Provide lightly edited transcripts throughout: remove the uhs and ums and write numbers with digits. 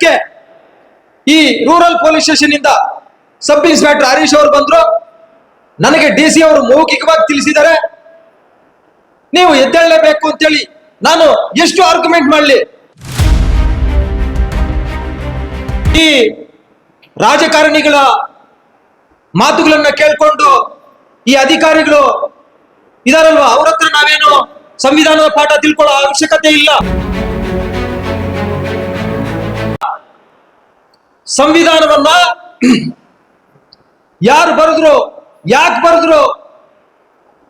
ದಿನಕ್ಕೆ ಈ rural police station ಇಂದ ಸಬ್ ಇನ್ಸ್ಪೆಕ್ಟರ್ ಹರೀಶ್ ಅವರು ಬಂದ್ರು. ನನಗೆ ಡಿಸಿ ಅವರು ಮೌಖಿಕವಾಗಿ ತಿಳಿಸಿದ್ದಾರೆ, ನೀವು ಎದ್ದೇಳಲೇಬೇಕು ಅಂತೇಳಿ. ನಾನು ಎಷ್ಟು ಆರ್ಗ್ಯುಮೆಂಟ್ ಮಾಡಲಿ? ಈ ರಾಜಕಾರಣಿಗಳ ಮಾತುಗಳನ್ನ ಕೇಳ್ಕೊಂಡು ಈ ಅಧಿಕಾರಿಗಳು ಇದಾರಲ್ವಾ, ಅವ್ರ ಹತ್ರ ನಾವೇನು ಸಂವಿಧಾನದ ಪಾಠ ತಿಳ್ಕೊಳ್ಳೋ ಅವಶ್ಯಕತೆ ಇಲ್ಲ. ಸಂವಿಧಾನವನ್ನ ಯಾರು ಬರೆದ್ರು, ಯಾಕೆ ಬರೆದ್ರು,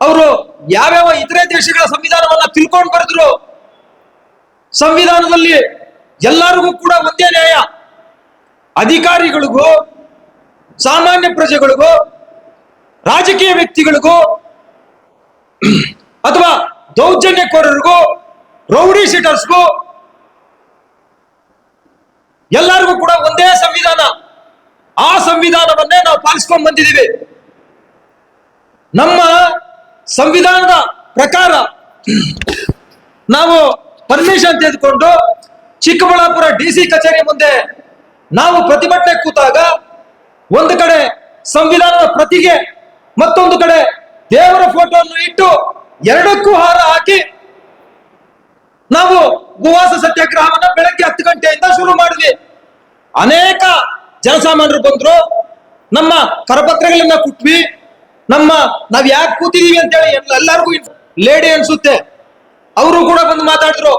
ಅವರು ಯಾವ್ಯಾವ ಇತರೆ ದೇಶಗಳ ಸಂವಿಧಾನವನ್ನ ತಿಳ್ಕೊಂಡು ಬರೆದ್ರು. ಸಂವಿಧಾನದಲ್ಲಿ ಎಲ್ಲರಿಗೂ ಕೂಡ ಒಂದೇ ನ್ಯಾಯ. ಅಧಿಕಾರಿಗಳಿಗೂ, ಸಾಮಾನ್ಯ ಪ್ರಜೆಗಳಿಗೂ, ರಾಜಕೀಯ ವ್ಯಕ್ತಿಗಳಿಗೂ, ಅಥವಾ ದೌರ್ಜನ್ಯಕೋರರಿಗೂ, ರೌಡಿ ಶೀಟರ್ಸ್ಗೂ ಎಲ್ಲರಿಗೂ ಕೂಡ ಒಂದೇ ಸಂವಿಧಾನ. ಆ ಸಂವಿಧಾನವನ್ನೇ ನಾವು ಪಾಲಿಸ್ಕೊಂಡು ಬಂದಿದ್ದೀವಿ. ನಮ್ಮ ಸಂವಿಧಾನದ ಪ್ರಕಾರ ನಾವು ಪರ್ಮಿಷನ್ ತೆಗೆದುಕೊಂಡು ಚಿಕ್ಕಬಳ್ಳಾಪುರ ಡಿಸಿ ಕಚೇರಿ ಮುಂದೆ ನಾವು ಪ್ರತಿಭಟನೆ ಕೂತಾಗ ಒಂದು ಕಡೆ ಸಂವಿಧಾನದ ಪ್ರತಿಗೆ, ಮತ್ತೊಂದು ಕಡೆ ದೇವರ ಫೋಟೋವನ್ನು ಇಟ್ಟು ಎರಡಕ್ಕೂ ಹಾರ ಹಾಕಿ ನಾವು ಉಪವಾಸ ಸತ್ಯಾಗ್ರಹವನ್ನ ಬೆಳಗ್ಗೆ 10 ಗಂಟೆಯಿಂದ ಶುರು ಮಾಡಿದ್ವಿ. ಅನೇಕ ಜನಸಾಮಾನ್ಯರು ಬಂದ್ರು, ನಮ್ಮ ಕರಪತ್ರಗಳನ್ನ ಕೊಟ್ವಿ. ನಾವ್ ಯಾಕೆ ಕೂತಿದೀವಿ ಅಂತೇಳಿ ಎಲ್ಲರಿಗೂ ಲೇಡಿ ಅನ್ಸುತ್ತೆ, ಅವರು ಕೂಡ ಬಂದು ಮಾತಾಡಿದ್ರು.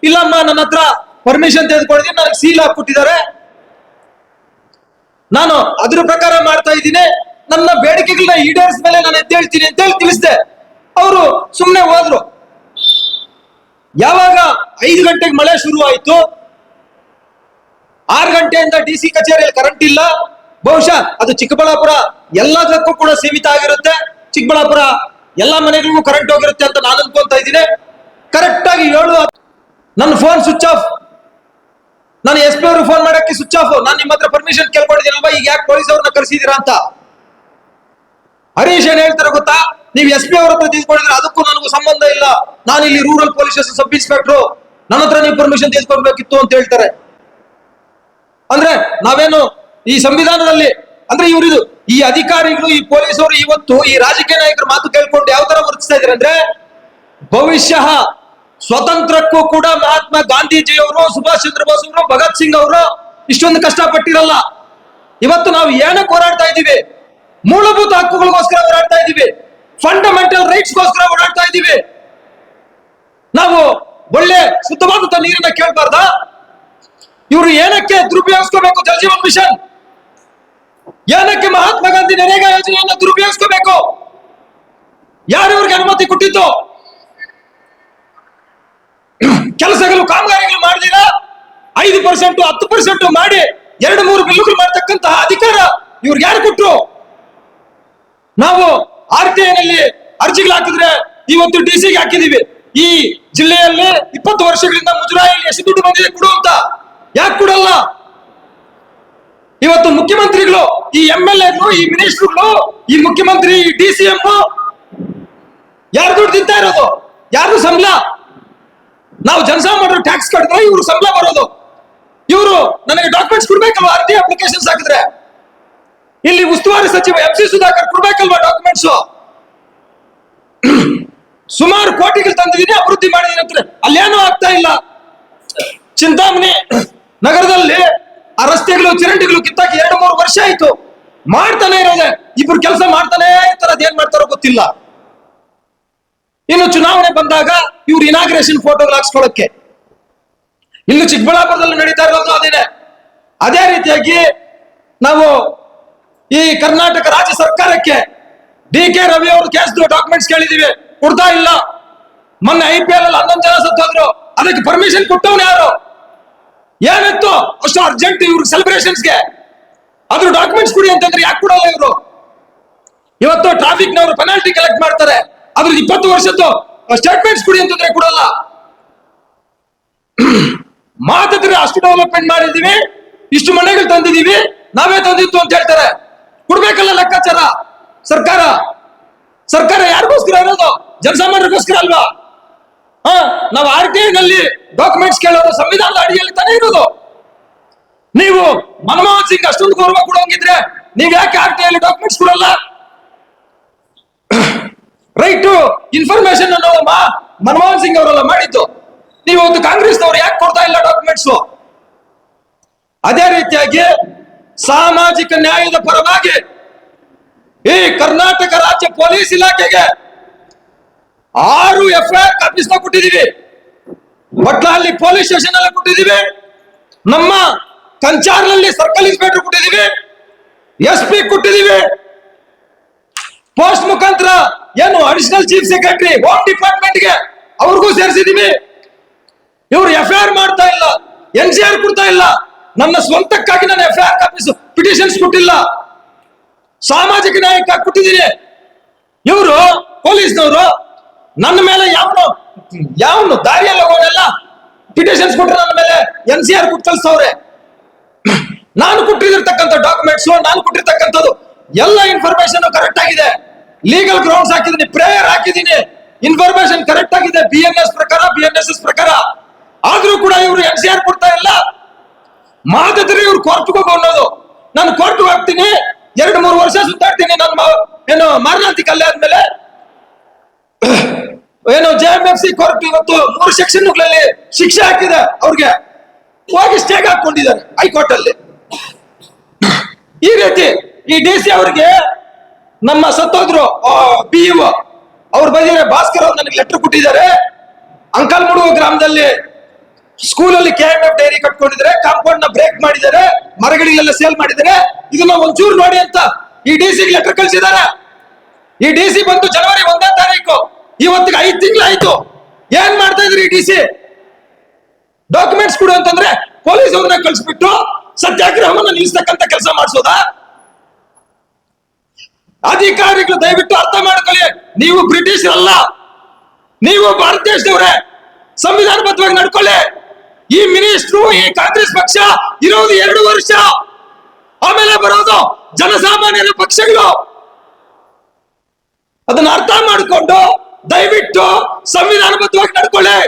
ಇಲ್ಲಮ್ಮ, ನನ್ನ ಹತ್ರ ಪರ್ಮಿಷನ್ ತೆಗೆದುಕೊಂಡಿದ್ದೀನಿ, ನನಗೆ ಸೀಲ್ ಹಾಕ್ಬಿಟ್ಟಿದ್ದಾರೆ, ನಾನು ಅದ್ರ ಪ್ರಕಾರ ಮಾಡ್ತಾ ಇದ್ದೀನಿ, ನನ್ನ ಬೇಡಿಕೆಗಳನ್ನ ಈಡೇರಿಸ ಮೇಲೆ ನಾನು ಎದ್ದೇಳ್ತೀನಿ ಅಂತೇಳಿ ತಿಳಿಸಿದೆ. ಅವರು ಸುಮ್ಮನೆ ಹೋದ್ರು. ಯಾವಾಗ 5 ಗಂಟೆಗೆ ಮಳೆ ಶುರು ಆಯ್ತು, 6 ಗಂಟೆಯಿಂದ ಡಿಸಿ ಕಚೇರಿಯಲ್ಲಿ ಕರೆಂಟ್ ಇಲ್ಲ. ಬಹುಶಃ ಅದು ಚಿಕ್ಕಬಳ್ಳಾಪುರ ಎಲ್ಲದಕ್ಕೂ ಕೂಡ ಸೀಮಿತ ಆಗಿರುತ್ತೆ. ಚಿಕ್ಕಬಳ್ಳಾಪುರ ಎಲ್ಲಾ ಮನೆಗಳಿಗೂ ಕರೆಂಟ್ ಹೋಗಿರುತ್ತೆ ಅಂತ ನಾನು ಅನ್ಕೊಂತ ಇದ್ದೀನಿ. ಕರೆಕ್ಟ್ ಆಗಿ 7 ನನ್ನ ಫೋನ್ ಸ್ವಿಚ್ ಆಫ್. ನಾನು ಎಸ್ ಪಿ ಅವ್ರಿಗೆ ಫೋನ್ ಮಾಡಕ್ಕೆ ಸ್ವಿಚ್ ಆಫ್. ನಾನು ನಿಮ್ಮ ಹತ್ರ ಪರ್ಮಿಷನ್ ಕೇಳ್ಕೊಂಡಿದ್ದೀನಲ್ವಾ, ಈಗ ಯಾಕೆ ಪೊಲೀಸ್ ಅವ್ರನ್ನ ಕರೆಸಿದೀರಾ ಅಂತ. ಹರೀಶ್ ಏನ್ ಹೇಳ್ತಾರೆ ಗೊತ್ತಾ, ನೀವು ಎಸ್ ಪಿ ಅವ್ರ ಹತ್ರ ತೆಗೆದುಕೊಂಡಿದ್ರೆ ಅದಕ್ಕೂ ನನಗೂ ಸಂಬಂಧ ಇಲ್ಲ, ನಾನು ಇಲ್ಲಿ rural police station sub inspector, ನನ್ನ ಹತ್ರ ನೀವು ಪರ್ಮಿಷನ್ ತೆಗೆದುಕೊಳ್ಬೇಕಿತ್ತು ಅಂತ ಹೇಳ್ತಾರೆ. ಅಂದ್ರೆ ನಾವೇನು ಈ ಸಂವಿಧಾನದಲ್ಲಿ, ಅಂದ್ರೆ ಇವರಿದು ಈ ಅಧಿಕಾರಿಗಳು, ಈ ಪೊಲೀಸರು ಇವತ್ತು ಈ ರಾಜಕೀಯ ನಾಯಕರ ಮಾತು ಕೇಳ್ಕೊಂಡು ಯಾವ ತರ ವರ್ತಿಸ್ತಾ ಇದ್ದಾರೆ ಅಂದ್ರೆ, ಬಹುಶಃ ಸ್ವತಂತ್ರಕ್ಕೂ ಕೂಡ ಮಹಾತ್ಮ ಗಾಂಧೀಜಿಯವರು, ಸುಭಾಷ್ ಚಂದ್ರ ಬೋಸ್ ಅವರು, ಭಗತ್ ಸಿಂಗ್ ಅವರು ಇಷ್ಟೊಂದು ಕಷ್ಟಪಟ್ಟಿರಲ್ಲ. ಇವತ್ತು ನಾವು ಏನಕ್ಕೆ ಹೋರಾಡ್ತಾ ಇದ್ದೀವಿ? ಮೂಲಭೂತ ಹಕ್ಕುಗಳಿಗೋಸ್ಕರ ಹೋರಾಡ್ತಾ ಇದ್ದೀವಿ, ಫಂಡಮೆಂಟಲ್ ರೈಟ್ಸ್ಗೋಸ್ಕರ ಓಡಾಡ್ತಾ ಇದ್ದೀವಿ. ನಾವು ಒಳ್ಳೆ ಶುದ್ಧವಾದಂತ ನೀರನ್ನ ಕೇಳಬಾರ್ದ? ಇವರು ಏನಕ್ಕೆ ದುರುಪಯೋಗಿಸ್ಕೋಬೇಕು ಜಲಜೀವನ್ ಮಿಷನ್? ಏನಕ್ಕೆ ಮಹಾತ್ಮ ಗಾಂಧಿ ನರೇಗಾ ಯೋಜನೆಯನ್ನ ದುರುಪಯೋಗಿಸ್ಕೋಬೇಕು? ಯಾರು ಇವ್ರಿಗೆ ಅನುಮತಿ ಕೊಟ್ಟಿದ್ದು? ಕೆಲಸಗಳು, ಕಾಮಗಾರಿಗಳು ಮಾಡಿದಿರಾ 5% 10% ಮಾಡಿ 2-3 ಬಿಲ್ಲುಗಳು ಮಾಡ್ತಕ್ಕಂತಹ ಅಧಿಕಾರ ಇವ್ರಿಗೆ ಯಾರು ಕೊಟ್ರು? ನಾವು RTI ನಲ್ಲಿ ಅರ್ಜಿಗಳು ಹಾಕಿದ್ರೆ ಇವತ್ತು ಡಿಸಿಗೆ ಹಾಕಿದೀವಿ. ಈ ಜಿಲ್ಲೆಯಲ್ಲಿ 20 ವರ್ಷಗಳಿಂದ ಮುಜರಾಯಿಯಲ್ಲಿ ಎಷ್ಟು ದುಡ್ಡು ಬಂದಿದೆ ಕೊಡು ಅಂತ. ಯಾಕೆ ಕೊಡಲ್ಲ? ಇವತ್ತು ಮುಖ್ಯಮಂತ್ರಿಗಳು, ಈ MLAಗಳು, ಈ ಮಿನಿಸ್ಟರ್ಗಳು, ಈ ಮುಖ್ಯಮಂತ್ರಿ, ಈ DCM ಯಾರು ದುಡ್ಡು ತಿಂತಾ ಇರೋದು? ಯಾರು ಸಂಬಳ? ನಾವು ಜನಸಾಮಾನ್ಯರು ಟ್ಯಾಕ್ಸ್ ಕಟ್ಟಿದ್ರೆ ಇವರು ಸಂಬಳ ಬರೋದು. ಇವರು ನನಗೆ ಡಾಕ್ಯುಮೆಂಟ್ಸ್ ಕೊಡ್ಬೇಕಲ್ವಾ? RTI ಅಪ್ಲಿಕೇಶನ್ಸ್ ಹಾಕಿದ್ರೆ ಇಲ್ಲಿ ಉಸ್ತುವಾರಿ ಸಚಿವ MC ಸುಧಾಕರ್ ಕೊಡ್ಬೇಕಲ್ವಾ ಡಾಕ್ಯುಮೆಂಟ್ಸ್? ಸುಮಾರು ಕೋಟಿಗಳು ತಂದಿದ್ದೀನಿ, ಅಭಿವೃದ್ಧಿ ಮಾಡಿದೀನಿ ಅಂತಾರೆ, ಅಲ್ಲೇನೂ ಆಗ್ತಾ ಇಲ್ಲ. ಚಿಂತಾಮಣಿ ನಗರದಲ್ಲಿ ಆ ರಸ್ತೆಗಳು, ಚರಂಡಿಗಳು ಕಿತ್ತಾಕಿ 2-3 ವರ್ಷ ಆಯ್ತು, ಮಾಡ್ತಾನೆ ಇರೋದೆ. ಇಬ್ರು ಕೆಲಸ ಮಾಡ್ತಾನೆ ಇರ್ತಾರೆ, ಅದೇನ್ ಮಾಡ್ತಾರೋ ಗೊತ್ತಿಲ್ಲ. ಇನ್ನು ಚುನಾವಣೆ ಬಂದಾಗ ಇವ್ರು ಇನಾಗ್ರೇಷನ್ ಫೋಟೋಗಳು ಹಾಕ್ಸ್ಕೊಳ್ಳಕ್ಕೆ, ಇನ್ನು ಚಿಕ್ಕಬಳ್ಳಾಪುರದಲ್ಲಿ ನಡೀತಾ ಇರೋದು ಅದೇನೆ. ಅದೇ ರೀತಿಯಾಗಿ ನಾವು ಈ ಕರ್ನಾಟಕ ರಾಜ್ಯ ಸರ್ಕಾರಕ್ಕೆ DK ರವಿ ಅವರು ಕೇಸ್ ಡಾಕ್ಯುಮೆಂಟ್ಸ್ ಕೇಳಿದೀವಿ, ಕೊಡ್ತಾ ಇಲ್ಲ. ಮೊನ್ನೆ IPL ಅಲ್ಲಿ 11 ಜನ ಸತ್ತೋದ್ರು, ಅದಕ್ಕೆ ಪರ್ಮಿಷನ್ ಕೊಟ್ಟವನು ಯಾರು? ಏನಿತ್ತು ಅಷ್ಟು ಅರ್ಜೆಂಟ್ ಇವ್ರ ಸೆಲೆಬ್ರೇಷನ್ಸ್ಗೆ? ಅದ್ರ ಡಾಕ್ಯುಮೆಂಟ್ಸ್ ಕೊಡಿ ಅಂತಂದ್ರೆ ಯಾಕೆ ಕೊಡಲ್ಲ ಇವರು? ಇವತ್ತು ಟ್ರಾಫಿಕ್ ನವರು ಪೆನಾಲ್ಟಿ ಕಲೆಕ್ಟ್ ಮಾಡ್ತಾರೆ, ಅದ್ರ 20 ವರ್ಷದ್ದು ಸ್ಟೇಟ್ಮೆಂಟ್ಸ್ ಕೊಡಿ ಅಂತಂದ್ರೆ ಕೊಡಲ್ಲ. ಮಾತಾಡಿದ್ರೆ ಅಷ್ಟು ಡೆವಲಪ್ಮೆಂಟ್ ಮಾಡಿದೀವಿ, ಇಷ್ಟು ಮನೆಗಳು ತಂದಿದೀವಿ, ನಾವೇ ತಂದಿತ್ತು ಅಂತ ಹೇಳ್ತಾರೆ. ಕೊಡ್ಬೇಕಲ್ಲ ಲೆಕ್ಕಾಚಾರ ಸರ್ಕಾರ. ಸರ್ಕಾರ ಯಾರಿಗೋಸ್ಕರ ಇರೋದು? ಜನಸಾಮಾನ್ಯರಿಗೋಸ್ಕರ ಅಲ್ವಾ? ನಾವು RTI ನಲ್ಲಿ ಡಾಕ್ಯುಮೆಂಟ್ಸ್ ಕೇಳೋದು ಸಂವಿಧಾನದ ಅಡಿಯಲ್ಲಿ ತಾನೇ ಇರೋದು. ಮನಮೋಹನ್ ಸಿಂಗ್ ಅಷ್ಟೊಂದು ಗೌರವ ಕೊಡೋಂಗಿದ್ರೆ ನೀವ್ ಯಾಕೆ RTI ಡಾಕ್ಯುಮೆಂಟ್ಸ್ ಕೊಡಲ್ಲ? ರೈಟ್ ಟು ಇನ್ಫಾರ್ಮೇಶನ್ ಅನ್ನೋದಮ್ಮ ಮನಮೋಹನ್ ಸಿಂಗ್ ಅವರೆಲ್ಲ ಮಾಡಿದ್ದು. ನೀವು ಒಂದು ಕಾಂಗ್ರೆಸ್ನವ್ರು ಯಾಕೆ ಕೊಡ್ತಾ ಇಲ್ಲ ಡಾಕ್ಯುಮೆಂಟ್ಸ್? ಅದೇ ರೀತಿಯಾಗಿ ಸಾಮಾಜಿಕ ನ್ಯಾಯದ ಪರವಾಗಿ ಈ ಕರ್ನಾಟಕ ರಾಜ್ಯ ಪೊಲೀಸ್ ಇಲಾಖೆಗೆ 6 FIR ಕಾಪೀಸ್ ಕೊಟ್ಟಿದ್ದೀವಿ. ಬಟ್ಲಹಳ್ಳಿ ಪೊಲೀಸ್ ಸ್ಟೇಷನ್ ಅಲ್ಲಿ ಕೊಟ್ಟಿದ್ದೀವಿ, ನಮ್ಮ ಕಂಚಾರ್ನಲ್ಲಿ ಸರ್ಕಲ್ ಇನ್ಸ್ಪೆಕ್ಟರ್ ಕೊಟ್ಟಿದ್ದೀವಿ, SP ಕೊಟ್ಟಿದ್ದೀವಿ, ಪೋಸ್ಟ್ ಮುಖಾಂತರ ಏನು ಅಡಿಷನಲ್ ಚೀಫ್ ಸೆಕ್ರೆಟರಿ ಹೋಮ್ ಡಿಪಾರ್ಟ್ಮೆಂಟ್ಗೆ ಅವ್ರಿಗೂ ಸೇರಿಸಿದೀವಿ. ಇವರು FIR ಮಾಡ್ತಾ ಇಲ್ಲ, NCR ಕೊಡ್ತಾ ಇಲ್ಲ. ನನ್ನ ಸ್ವಂತಕ್ಕಾಗಿ ನಾನು FIR ಕಾಪೀಸ್ ಪಿಟಿಷನ್ಸ್ ಕೊಟ್ಟಿಲ್ಲ, ಸಾಮಾಜಿಕ ನ್ಯಾಯಕ್ಕಾಗಿ ಕೊಟ್ಟಿದ್ದೀನಿ. ಇವರು ಪೊಲೀಸ್ನವರು ನನ್ನ ಮೇಲೆ ಯಾವನು ದಾರಿಯಲ್ಲಿ ಹೋಗೋನೆಲ್ಲ ಪಿಟಿಷನ್ಸ್ ಕೊಟ್ಟರೆ ನನ್ನ ಮೇಲೆ NCR ಕೊಟ್ಟು ಕಳ್ಸವ್ರೆ. ನಾನು ಕೊಟ್ಟಿರ್ತಕ್ಕಂಥ ಡಾಕ್ಯುಮೆಂಟ್ಸ್, ನಾನು ಕೊಟ್ಟಿರ್ತಕ್ಕಂಥದ್ದು ಎಲ್ಲ ಇನ್ಫಾರ್ಮೇಶನ್ ಕರೆಕ್ಟ್ ಆಗಿದೆ. ಲೀಗಲ್ ಗ್ರೌಂಡ್ಸ್ ಹಾಕಿದೀನಿ, ಪ್ರೇಯರ್ ಹಾಕಿದೀನಿ, ಇನ್ಫಾರ್ಮೇಶನ್ ಕರೆಕ್ಟ್ ಆಗಿದೆ BNS ಪ್ರಕಾರ, BNSS ಪ್ರಕಾರ. ಆದ್ರೂ ಕೂಡ ಇವರು NCR ಕೊಡ್ತಾ ಇಲ್ಲ. ಮಾತಾಡಿದ್ರೆ ಇವ್ರು ಕೋರ್ಟ್ಗೆ ಹೋಗೋ ಅನ್ನೋದು. ನಾನು ಕೋರ್ಟ್ಗೆ ಹೋಗ್ತೀನಿ, 2-3 ವರ್ಷ ಸುತ್ತಾಡ್ತೀನಿ. ನನ್ನ ಏನು ಮಾರಣಾಂತಿಕ ಅಲ್ಲೇ ಆದ್ಮೇಲೆ ಏನು JMFC ಕೋರ್ಟ್ ಇವತ್ತು 3 ಸೆಕ್ಷನ್ಗಳಲ್ಲಿ ಶಿಕ್ಷೆ ಹಾಕಿದೆ ಅವ್ರಿಗೆ, ಹೋಗಿ ಸ್ಟೇಗ್ ಹಾಕೊಂಡಿದ್ದಾರೆ ಹೈಕೋರ್ಟ್ ಅಲ್ಲಿ. ಈ ರೀತಿ ಈ DC ಅವರಿಗೆ ನಮ್ಮ ಸತ್ತೋದ್ರು BEO ಅವ್ರು ಬಂದಿದ್ದಾರೆ. ಭಾಸ್ಕರ್ ಅವ್ರು ನನಗೆ ಲೆಟರ್ ಕೊಟ್ಟಿದ್ದಾರೆ. ಅಂಕಲ್ಮುಡು ಗ್ರಾಮದಲ್ಲಿ ಸ್ಕೂಲಲ್ಲಿ KMF ಡೈರಿ ಕಟ್ಕೊಂಡಿದ್ದಾರೆ, ಕಾಂಪೌಂಡ್ ನ ಬ್ರೇಕ್ ಮಾಡಿದ್ದಾರೆ, ಮರಗಳಿಗೆಲ್ಲ ಸೇಲ್ ಮಾಡಿದ್ದಾರೆ. ಇದನ್ನ ಒಂಚೂರು ನೋಡಿ ಅಂತ ಈ DC ಲೆಟರ್ ಕಳಿಸಿದ್ದಾರೆ. ಈ DC ಬಂದು ಜನವರಿ 1ನೇ ತಾರೀಕು, ಇವತ್ತಿಗೆ 5 ತಿಂಗಳಾಯ್ತು. ಏನ್ ಮಾಡ್ತಾ ಇದ್ರಿ DC? ಡಾಕ್ಯುಮೆಂಟ್ಸ್ ಕೊಡು ಅಂತಂದ್ರೆ ಪೊಲೀಸ್ ಅವ್ರನ್ನ ಕಳಿಸ್ಬಿಟ್ಟು ಸತ್ಯಾಗ್ರಹವನ್ನ ನಿಲ್ಲಿಸ್ತಕ್ಕಂಥ ಕೆಲಸ ಮಾಡಿಸೋದಾ? ಅಧಿಕಾರಿಗಳು ದಯವಿಟ್ಟು ಅರ್ಥ ಮಾಡ್ಕೊಳ್ಳಿ, ನೀವು ಬ್ರಿಟಿಷ್ ಅಲ್ಲ, ನೀವು ಭಾರತ ದೇಶದವರೇ. ಸಂವಿಧಾನಬದ್ಧವಾಗಿ ನಡ್ಕೊಳ್ಳಿ. ಈ ಮಿನಿಸ್ಟ್ರು, ಈ ಕಾಂಗ್ರೆಸ್ ಪಕ್ಷ ಇರೋದು 2 ವರ್ಷ, ಆಮೇಲೆ ಬರೋದು ಜನಸಾಮಾನ್ಯರ ಪಕ್ಷಗಳು. ಅದನ್ನ ಅರ್ಥ ಮಾಡಿಕೊಂಡು ದಯವಿಟ್ಟು ಸಂವಿಧಾನಬದ್ಧವಾಗಿ ನಡ್ಕೊಳ್ಳಿ.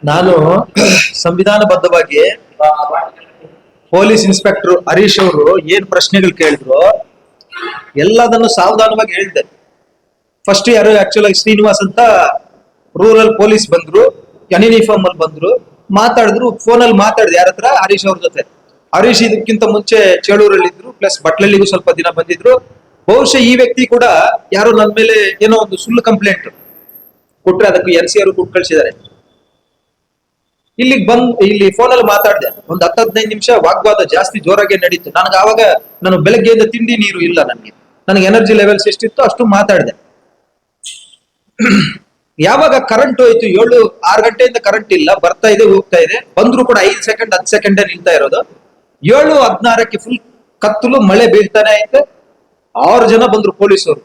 ನಾನು ಸಂವಿಧಾನಬದ್ಧವಾಗಿ ಪೊಲೀಸ್ ಇನ್ಸ್ಪೆಕ್ಟರ್ ಹರೀಶ್ ಅವರು ಏನ್ ಪ್ರಶ್ನೆಗಳು ಕೇಳಿದ್ರು ಎಲ್ಲದನ್ನು ಸಾವಧಾನವಾಗಿ ಹೇಳಿದೆ. ಫಸ್ಟ್ ಯಾರು ಆಕ್ಚುಲ್ ಆಗಿ ಶ್ರೀನಿವಾಸ್ ಅಂತ ರೂರಲ್ ಪೊಲೀಸ್ ಬಂದ್ರು, ಯೂನಿಫಾರ್ಮ್ ಅಲ್ಲಿ ಬಂದ್ರು, ಮಾತಾಡಿದ್ರು. ಫೋನಲ್ಲಿ ಮಾತಾಡಿದೆ ಯಾರ ಹತ್ರ? ಹರೀಶ್ ಅವ್ರ ಜೊತೆ. ಹರೀಶ್ ಇದಕ್ಕಿಂತ ಮುಂಚೆ ಚೇಳೂರಲ್ಲಿ ಇದ್ರು, ಪ್ಲಸ್ ಬಟ್ಲಳ್ಳಿಗೂ ಸ್ವಲ್ಪ ದಿನ ಬಂದಿದ್ರು. ಬಹುಶಃ ಈ ವ್ಯಕ್ತಿ ಕೂಡ ಯಾರೋ ನನ್ನ ಮೇಲೆ ಏನೋ ಒಂದು ಸುಳ್ಳು ಕಂಪ್ಲೇಂಟ್ ಕೊಟ್ರೆ ಅದಕ್ಕೆ NCR ಕೊಟ್ಟು ಕಳ್ಸಿದ್ದಾರೆ. ಇಲ್ಲಿ ಫೋನಲ್ಲಿ ಮಾತಾಡಿದೆ. ಒಂದು 10-15 ನಿಮಿಷ ವಾಗ್ವಾದ ಜಾಸ್ತಿ ಜೋರಾಗಿ ನಡೀತು. ಆವಾಗ ನಾನು ಬೆಳಗ್ಗೆಯಿಂದ ತಿಂಡಿ ನೀರು ಇಲ್ಲ, ನನಗೆ ಎನರ್ಜಿ ಲೆವೆಲ್ಸ್ ಎಷ್ಟಿತ್ತು ಅಷ್ಟು ಮಾತಾಡಿದೆ. ಯಾವಾಗ ಕರೆಂಟ್ ಹೋಯ್ತು, 7-6 ಗಂಟೆಯಿಂದ ಕರೆಂಟ್ ಇಲ್ಲ, ಬರ್ತಾ ಇದೆ ಹೋಗ್ತಾ ಇದೆ. ಬಂದ್ರು ಕೂಡ 5 ಸೆಕೆಂಡ್ 10 ಸೆಕೆಂಡ್ ನಿಲ್ತಾ ಇರೋದು. 7:16ಕ್ಕೆ ಫುಲ್ ಕತ್ತಲು, ಮಳೆ ಬೀಳ್ತಾನೆ ಐತೆ. 6 ಜನ ಬಂದ್ರು ಪೊಲೀಸರು.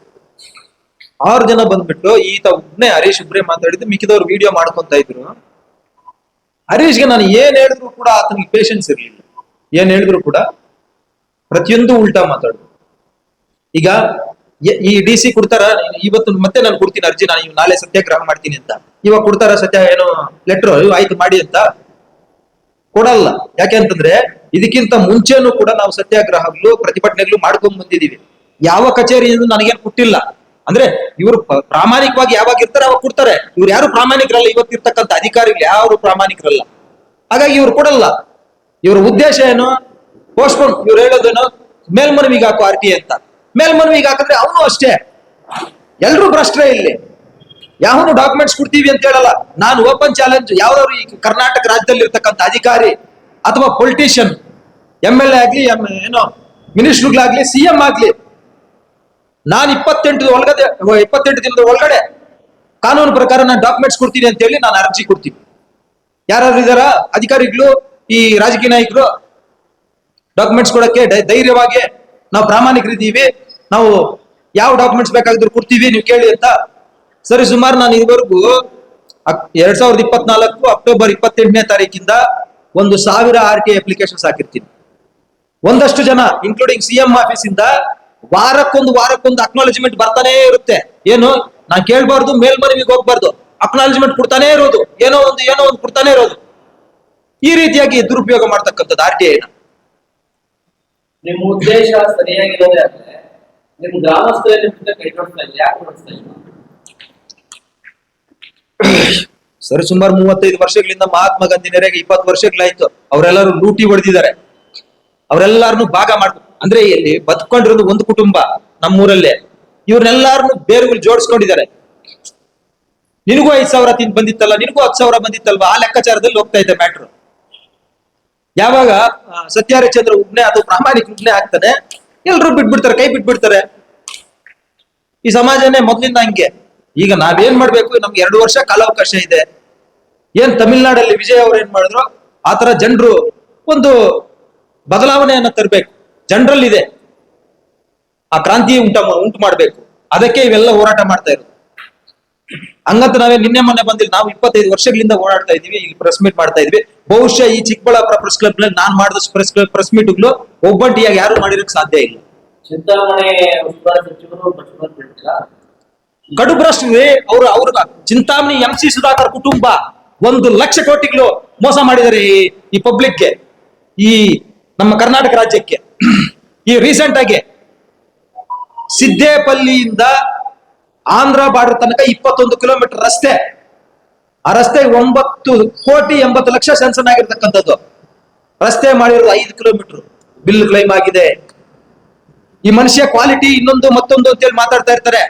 6 ಜನ ಬಂದ್ಬಿಟ್ಟು ಈತ ಒಬ್ನೇ ಹರೀಶ್ ಒಬ್ರೇ ಮಾತಾಡಿದ್ದು, ಮಿಕ್ಕಿದವ್ರು ವಿಡಿಯೋ ಮಾಡ್ಕೊಂತ ಇದ್ರು. ಹರೀಶ್ಗೆ ನಾನು ಏನ್ ಹೇಳಿದ್ರು ಕೂಡ ಆತನಿಗೆ ಪೇಷನ್ಸ್ ಇರ್ಲಿಲ್ಲ. ಏನ್ ಹೇಳಿದ್ರು ಕೂಡ ಪ್ರತಿಯೊಂದು ಉಲ್ಟಾ ಮಾತಾಡಿದ್ರು. ಈಗ ಈ DC ಕೊಡ್ತಾರ, ಇವತ್ತು ಮತ್ತೆ ನಾನು ಕೊಡ್ತೀನಿ ಅರ್ಜಿ, ನಾನು ನಾಳೆ ಸತ್ಯಾಗ್ರಹ ಮಾಡ್ತೀನಿ ಅಂತ. ಇವಾಗ ಕೊಡ್ತಾರ ಏನೋ ಲೆಟರ್, ಆಯ್ತು ಮಾಡಿ ಅಂತ? ಕೊಡಲ್ಲ. ಯಾಕೆ ಅಂತಂದ್ರೆ ಇದಕ್ಕಿಂತ ಮುಂಚೆನೂ ಕೂಡ ನಾವು ಸತ್ಯಾಗ್ರಹಗಳು ಪ್ರತಿಭಟನೆಗಳು ಮಾಡ್ಕೊಂಡ್ ಬಂದಿದೀವಿ. ಯಾವ ಕಚೇರಿಯಿಂದ ನನಗೇನು ಕೊಟ್ಟಿಲ್ಲ. ಅಂದ್ರೆ ಇವರು ಪ್ರಾಮಾಣಿಕವಾಗಿ ಯಾವಾಗ ಇರ್ತಾರೆ ಅವಾಗ ಕೊಡ್ತಾರೆ. ಇವ್ರು ಯಾರು ಪ್ರಾಮಾಣಿಕರಲ್ಲ, ಇವತ್ತಿರ್ತಕ್ಕಂಥ ಅಧಿಕಾರಿಗಳು ಯಾರು ಪ್ರಾಮಾಣಿಕರಲ್ಲ. ಹಾಗಾಗಿ ಇವ್ರು ಕೊಡಲ್ಲ. ಇವ್ರ ಉದ್ದೇಶ ಏನು? ಪೋಸ್ಟ್ಪೋನ್. ಇವ್ರು ಹೇಳೋದೇನು? ಮೇಲ್ಮನವಿಗೆ ಹಾಕೋ RTI ಅಂತ. ಮೇಲ್ಮನವಿಗೆ ಹಾಕಿದ್ರೆ ಅವನು ಅಷ್ಟೇ, ಎಲ್ರು ಭ್ರಷ್ಟರೇ ಇಲ್ಲಿ. ಯಾವನು ಡಾಕ್ಯುಮೆಂಟ್ಸ್ ಕೊಡ್ತೀವಿ ಅಂತ ಹೇಳಲ್ಲ. ನಾನು ಓಪನ್ ಚಾಲೆಂಜ್, ಯಾವ್ದಾದ್ರು ಈ ಕರ್ನಾಟಕ ರಾಜ್ಯದಲ್ಲಿ ಇರ್ತಕ್ಕಂಥ ಅಧಿಕಾರಿ ಅಥವಾ ಪೊಲಿಟಿಷಿಯನ್, MLA ಆಗ್ಲಿ, ಏನೋ ಮಿನಿಸ್ಟರ್ಗಳಾಗ್ಲಿ, CM ಆಗ್ಲಿ, ನಾನು 28 ದಿನದ ಒಳಗಡೆ ಕಾನೂನು ಪ್ರಕಾರ ನಾನು ಡಾಕ್ಯುಮೆಂಟ್ಸ್ ಕೊಡ್ತೀನಿ ಅಂತ ಹೇಳಿ ನಾನು ಅರ್ಜಿ ಕೊಡ್ತೀನಿ. ಯಾರಾದ್ರೂ ಇದಾರ ಅಧಿಕಾರಿಗಳು, ಈ ರಾಜಕೀಯ ನಾಯಕರು ಡಾಕ್ಯುಮೆಂಟ್ಸ್ ಕೊಡಕ್ಕೆ ಧೈರ್ಯವಾಗಿ ನಾವು ಪ್ರಾಮಾಣಿಕರಿದ್ದೀವಿ, ನಾವು ಯಾವ ಡಾಕ್ಯುಮೆಂಟ್ಸ್ ಬೇಕಾಗಿದ್ರು ಕೊಡ್ತೀವಿ, ನೀವು ಕೇಳಿ ಅಂತ? ಸರಿ, ಸುಮಾರು ನಾನು ಇದುವರೆಗೂ 2024 ಅಕ್ಟೋಬರ್ 28ನೇ ತಾರೀಕಿಂದ 1000 RTI ಅಪ್ಲಿಕೇಶನ್ಸ್ ಹಾಕಿರ್ತೀನಿ. ಒಂದಷ್ಟು ಜನ ಇನ್ಕ್ಲೂಡಿಂಗ್ CM ಆಫೀಸ್ ಇಂದ ವಾರಕ್ಕೊಂದು ಅಕ್ನಾಲಜ್ಮೆಂಟ್ ಬರ್ತಾನೆ ಇರುತ್ತೆ. ಏನು, ನಾನ್ ಕೇಳ್ಬಾರ್ದು, ಮೇಲ್ಮನವಿಗೆ ಹೋಗ್ಬಾರ್ದು, ಅಕ್ನಾಲಜ್ಮೆಂಟ್ ಕೊಡ್ತಾನೆ ಇರೋದು, ಏನೋ ಒಂದು ಕೊಡ್ತಾನೆ ಇರೋದು. ಈ ರೀತಿಯಾಗಿ ದುರುಪಯೋಗ ಮಾಡ್ತಕ್ಕಂಥದ್ದು RTI ನ. ನಿಮ್ಮ ಉದ್ದೇಶ ಸರಿಯಾಗಿರೋದೇ ಆದ್ರೆ ನಿಮ್ ಗ್ರಾಮಸ್ಥರಲ್ಲಿ ಕೈ ಕೊಡ್ತಾ ಇಲ್ಲ, ಯಾಕೆ ಕೊಡ್ತಾ ಇಲ್ಲ? ಸರಿ, ಸುಮಾರು 35 ವರ್ಷಗಳಿಂದ ಮಹಾತ್ಮ ಗಾಂಧಿ ನೆರೆಗೆ 20 ವರ್ಷಗಳಾಯ್ತು. ಅವರೆಲ್ಲರೂ ಲೂಟಿ ಹೊಡೆದಿದ್ದಾರೆ. ಅವರೆಲ್ಲಾರನು ಭಾಗ ಮಾಡ್ಬೇಕು ಅಂದ್ರೆ ಇಲ್ಲಿ ಬದುಕೊಂಡಿರೋದು ಒಂದು ಕುಟುಂಬ ನಮ್ಮೂರಲ್ಲೇ. ಇವ್ರನ್ನೆಲ್ಲಾರನು ಬೇರುಗಳು ಜೋಡಿಸ್ಕೊಂಡಿದ್ದಾರೆ. ನಿನಗೂ 5,000 ಬಂದಿತ್ತಲ್ಲ, ನಿನಗೂ 10,000 ಬಂದಿತ್ತಲ್ವಾ, ಆ ಲೆಕ್ಕಾಚಾರದಲ್ಲಿ ಹೋಗ್ತಾ ಇದೆ ಮ್ಯಾಟ್ರು. ಯಾವಾಗ ಸತ್ಯಹರಿಶ್ಚಂದ್ರ ಉಗ್ನೆ ಅದು ಪ್ರಾಮಾಣಿಕ ಉಗ್ನೆ ಆಗ್ತಾನೆ, ಎಲ್ರು ಬಿಟ್ಬಿಡ್ತಾರೆ, ಕೈ ಬಿಟ್ಬಿಡ್ತಾರೆ. ಈ ಸಮಾಜನೇ ಮೊದ್ಲಿಂದ ಹಂಗೆ. ಈಗ ನಾವೇನ್ ಮಾಡ್ಬೇಕು, ನಮ್ಗೆ 2 ವರ್ಷ ಕಾಲಾವಕಾಶ ಇದೆ. ಏನ್ ತಮಿಳ್ನಾಡಲ್ಲಿ ವಿಜಯ್ ಅವ್ರು ಏನ್ ಮಾಡಿದ್ರು, ಆತರ ಜನರು ಒಂದು ಬದಲಾವಣೆಯನ್ನ ತರಬೇಕು. ಜನರಲ್ಲಿದೆ ಆ ಕ್ರಾಂತಿ ಉಂಟು ಮಾಡ್ಬೇಕು. ಅದಕ್ಕೆ ಇವೆಲ್ಲ ಹೋರಾಟ ಮಾಡ್ತಾ ಇರೋದು. ಹಂಗಂತ ನಾವೇ ನಿನ್ನೆ ಮೊನ್ನೆ ಬಂದಿಲ್ಲ, ನಾವು 25 ವರ್ಷಗಳಿಂದ ಓಡಾಡ್ತಾ ಇದೀವಿ, ಇಲ್ಲಿ ಪ್ರೆಸ್ ಮೀಟ್ ಮಾಡ್ತಾ ಇದ್ವಿ. ಬಹುಶಃ ಈ ಚಿಕ್ಕಬಳ್ಳಾಪುರ ಪ್ರೆಸ್ ಕ್ಲಬ್ ನಲ್ಲಿ ನಾನ್ ಮಾಡಿದ ಪ್ರೆಸ್ ಮೀಟ್ಗಳು ಒಬ್ಬಂಟಿಯಾಗಿ ಯಾರು ಮಾಡಿರೋಕ್ ಸಾಧ್ಯ ಇಲ್ಲ. ಚಿಂತಾಮಣಿ ಸಚಿವರು ಕಡು ಭ್ರಷ್ಟ್ರಿ ಅವ್ರ ಚಿಂತಾಮಣಿ MC ಸುಧಾಕರ್ ಕುಟುಂಬ 1 ಲಕ್ಷ ಕೋಟಿಗಳು ಮೋಸ ಮಾಡಿದ್ದಾರೆ ಈ ಪಬ್ಲಿಕ್ಗೆ, ಈ ನಮ್ಮ ಕರ್ನಾಟಕ ರಾಜ್ಯಕ್ಕೆ. ಈ ರೀಸೆಂಟ್ ಆಗಿ ಸಿದ್ದೇಪಲ್ಲಿಯಿಂದ ಆಂಧ್ರ ಬಾರ್ಡರ್ ತನಕ 21 ಕಿಲೋಮೀಟರ್ ರಸ್ತೆ, ಆ ರಸ್ತೆ 9,80,00,000 ಸ್ಯಾನ್ಸನ್ ಆಗಿರ್ತಕ್ಕಂಥದ್ದು. ರಸ್ತೆ ಮಾಡಿರೋದು 5 ಕಿಲೋಮೀಟರ್, ಬಿಲ್ ಕ್ಲೈಮ್ ಆಗಿದೆ. ಈ ಮನುಷ್ಯ ಕ್ವಾಲಿಟಿ ಇನ್ನೊಂದು ಮತ್ತೊಂದು ಅಂತೇಳಿ ಮಾತಾಡ್ತಾ ಇರ್ತಾರೆ.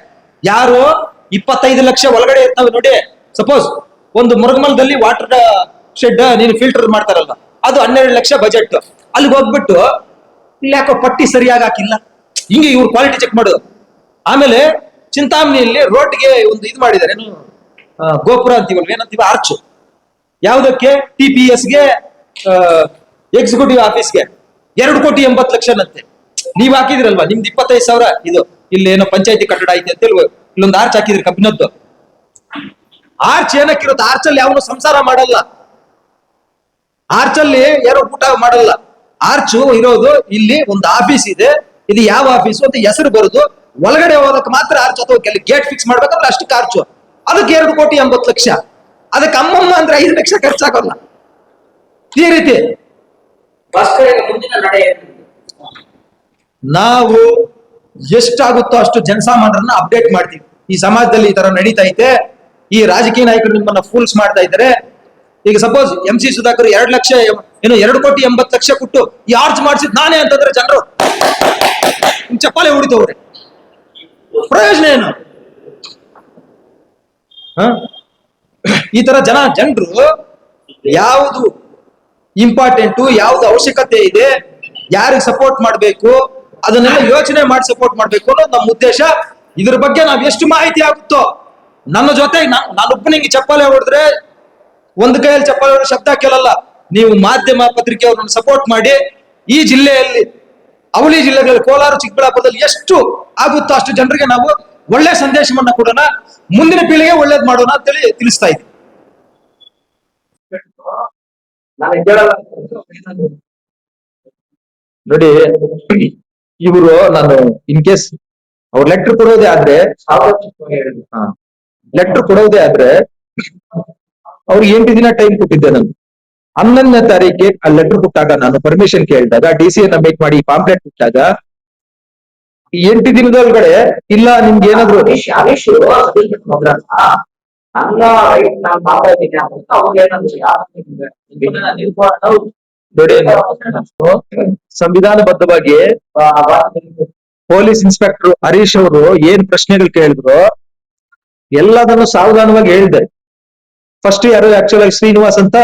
ಯಾರು 25 ಲಕ್ಷ ಒಳಗಡೆ ಇರ್ತಾವೆ ನೋಡಿ. ಸಪೋಸ್ ಒಂದು ಮುರುಗಮಲದಲ್ಲಿ ವಾಟರ್ ಶೆಡ್ ನೀನು ಫಿಲ್ಟರ್ ಮಾಡ್ತಾರಲ್ವ, ಅದು 12 ಲಕ್ಷ ಬಜೆಟ್. ಅಲ್ಲಿಗೆ ಹೋಗ್ಬಿಟ್ಟು ಇಲ್ಲಿ ಯಾಕೋ ಪಟ್ಟಿ ಸರಿಯಾಗಿ ಹಾಕಿಲ್ಲ, ಹಿಂಗೆ ಇವ್ರು ಕ್ವಾಲಿಟಿ ಚೆಕ್ ಮಾಡೋದು. ಆಮೇಲೆ ಚಿಂತಾಮಣಿಯಲ್ಲಿ ರೋಡ್ಗೆ ಒಂದು ಇದು ಮಾಡಿದ್ದಾರೆ, ಏನು ಗೋಪುರ ಅಂತೀವಲ್ವ, ಏನಂತೀವಿ, ಆರ್ಚು. ಯಾವುದಕ್ಕೆ? TPSಗೆ, ಎಕ್ಸಿಕ್ಯೂಟಿವ್ ಆಫೀಸ್ಗೆ 2,80,00,000 ನೀವ್ ಹಾಕಿದ್ರಲ್ವಾ, ನಿಮ್ದು 25,000. ಇದು ಇಲ್ಲಿ ಏನೋ ಪಂಚಾಯತಿ ಕಟ್ಟಡ ಐತೆ ಅಂತ ಹೇಳಿ ಇಲ್ಲೊಂದು ಆರ್ಚ್ ಹಾಕಿದ್ರಿ ಕಬ್ಬಿನದ್ದು. ಆರ್ಚ್ ಏನಕ್ಕಿರುತ್ತೆ? ಆರ್ಚಲ್ಲಿ ಯಾವನು ಸಂಸಾರ ಮಾಡಲ್ಲ, ಆರ್ಚಲ್ಲಿ ಯಾರೋ ಊಟ ಮಾಡಲ್ಲ. ಆರ್ಚು ಇರೋದು ಇಲ್ಲಿ ಒಂದು ಆಫೀಸ್ ಇದೆ. ಇದು ಯಾವ ಆಫೀಸು ಅಂತ ಹೆಸರು ಬರೋದು, ಒಳಗಡೆ ಹೋಗಕ್ಕೆ ಮಾತ್ರ ಆರ್ಚ್, ಅಥವಾ ಗೇಟ್ ಫಿಕ್ಸ್ ಮಾಡ್ಬೇಕಂದ್ರೆ ಅಷ್ಟಕ್ಕೆ ಆರ್ಚು. ಅದಕ್ಕೆ 2,80,00,000. ಅದಕ್ಕೆ ಅಮ್ಮಮ್ಮ ಅಂದ್ರೆ 5 ಲಕ್ಷ ಖರ್ಚಾಗಲ್ಲ. ಈ ರೀತಿ ಮುಂದಿನ ನಡೆ ನಾವು ಎಷ್ಟಾಗುತ್ತೋ ಅಷ್ಟು ಜನಸಾಮಾನ್ಯರನ್ನ ಅಪ್ಡೇಟ್ ಮಾಡ್ತೀವಿ. ಈ ಸಮಾಜದಲ್ಲಿ ಈ ತರ ನಡೀತಾ ಐತೆ, ಈ ರಾಜಕೀಯ ನಾಯಕರು ನಿಮ್ಮನ್ನ ಫೂಲ್ಸ್ ಮಾಡ್ತಾ ಇದ್ದಾರೆ. ಈಗ ಸಪೋಸ್ MC ಸುಧಾಕರ್ 2,80,00,000 ಕೊಟ್ಟು ಈ ಆರ್ಚ್ ಮಾಡಿಸಿದ್ ನಾನೇ ಅಂತಂದ್ರೆ ಜನರು ಚಪ್ಪಾಳೆ ಹೊಡಿತವ್ರೆ. ಪ್ರಯೋಜನ ಏನು? ಈ ತರ ಜನರು ಯಾವುದು ಇಂಪಾರ್ಟೆಂಟು, ಯಾವ್ದು ಅವಶ್ಯಕತೆ ಇದೆ, ಯಾರಿಗೆ ಸಪೋರ್ಟ್ ಮಾಡ್ಬೇಕು, ಅದನ್ನೆಲ್ಲ ಯೋಚನೆ ಮಾಡಿ ಸಪೋರ್ಟ್ ಮಾಡ್ಬೇಕು ಅನ್ನೋದು ನಮ್ಮ ಉದ್ದೇಶ. ಇದ್ರ ಬಗ್ಗೆ ನಾವ್ ಎಷ್ಟು ಮಾಹಿತಿ ಆಗುತ್ತೋ ನನ್ನ ಜೊತೆ ನಾನೊಬ್ಬನಿಗೆ ಚಪ್ಪಾಳೆ ಹೊಡೆದ್ರೆ ಒಂದು ಕೈಯಲ್ಲಿ ಚಪ್ಪಾಳೆ ಹೊಡೆದ್ರೆ ಶಬ್ದ ಕೇಳಲ್ಲ. ನೀವು ಮಾಧ್ಯಮ ಪತ್ರಿಕೆಯವ್ರನ್ನ ಸಪೋರ್ಟ್ ಮಾಡಿ ಈ ಜಿಲ್ಲೆಯಲ್ಲಿ, ಅವಳಿ ಜಿಲ್ಲೆಗಳಲ್ಲಿ, ಕೋಲಾರ, ಚಿಕ್ಕಬಳ್ಳಾಪುರದಲ್ಲಿ ಎಷ್ಟು ಆಗುತ್ತೋ ಅಷ್ಟು ಜನರಿಗೆ ನಾವು ಒಳ್ಳೆ ಸಂದೇಶವನ್ನ ಕೊಡೋಣ, ಮುಂದಿನ ಪೀಳಿಗೆ ಒಳ್ಳೇದ್ ಮಾಡೋಣ ಅಂತೇಳಿ ತಿಳಿಸ್ತಾ ಇದ್ದೀವಿ. ನೋಡಿ, ಇವರು ನಾನು ಇನ್ ಕೇಸ್ ಅವ್ರ ಲೆಟರ್ ಕೊಡೋದೇ ಆದ್ರೆ ಅವ್ರಿಗೆ 8 ದಿನ ಟೈಮ್ ಕೊಟ್ಟಿದ್ದೆ ನಾನು. 11ನೇ ತಾರೀಕಿಗೆ ಆ ಲೆಟರ್ ಕೊಟ್ಟಾಗ, ನಾನು ಪರ್ಮಿಷನ್ ಕೇಳಿದಾಗ, DC ಯನ್ನ ಮೇಕ್ ಮಾಡಿ ಪಾಂಪ್ಲೆಟ್ ಕೊಟ್ಟಾಗ 8 ದಿನದೊಳಗಡೆ ಇಲ್ಲ ನಿಮ್ಗೆ ಏನಾದ್ರು ಸಂವಿಧಾನಬದ್ಧವಾಗಿ ಪೊಲೀಸ್ ಇನ್ಸ್ಪೆಕ್ಟರ್ ಹರೀಶ್ ಅವರು ಏನ್ ಪ್ರಶ್ನೆಗಳು ಕೇಳಿದ್ರು ಎಲ್ಲದನ್ನು ಸಾವಧಾನವಾಗಿ ಹೇಳಿದೆ. ಫಸ್ಟ್ ಯಾರು ಆಕ್ಚುಲ್ ಆಗಿ ಶ್ರೀನಿವಾಸ್ ಅಂತ